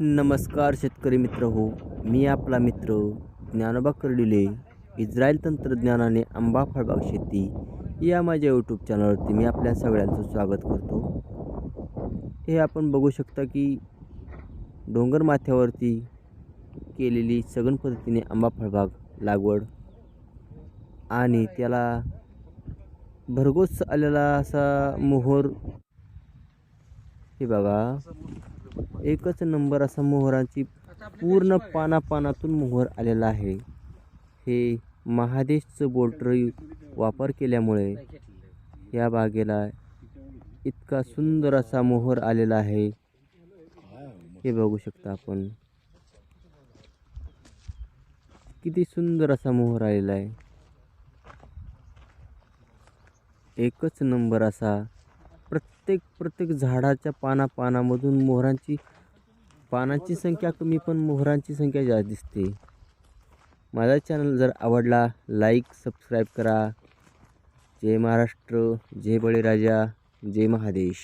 नमस्कार शेतकरी मित्र हो, मी आपला मित्र ज्ञानोबा कर्डिले. इस्रायल तंत्रज्ञानाने आंबा फळबाग शेती या माझ्या यूट्यूब चॅनलवरती मी आपल्या सगळ्यांचं स्वागत करतो. हे आपण बघू शकता की डोंगर माथ्यावरती केलेली सघन पद्धतीने आंबा फळबाग लागवड आणि त्याला भरघोस आलेला असा मोहर. हे बघा, एकच नंबर असा मोहरांची पूर्ण पानापानातून मोहर आलेला आहे. हे महादेशचं बोल्ट्री वापर केल्यामुळे या बागेला इतका सुंदर असा मोहर आलेला आहे. हे बघू शकता आपण, किती सुंदर असा मोहर आलेला आहे. एकच नंबर असा प्रत्येक झाडाच्या पानामधून पानांची संख्या कमी पण मोहरांची संख्या जास्त दिसते. माझा चॅनल जर आवडला लाईक सबस्क्राईब करा. जय महाराष्ट्र, जय बळीराजा, जय महादेश.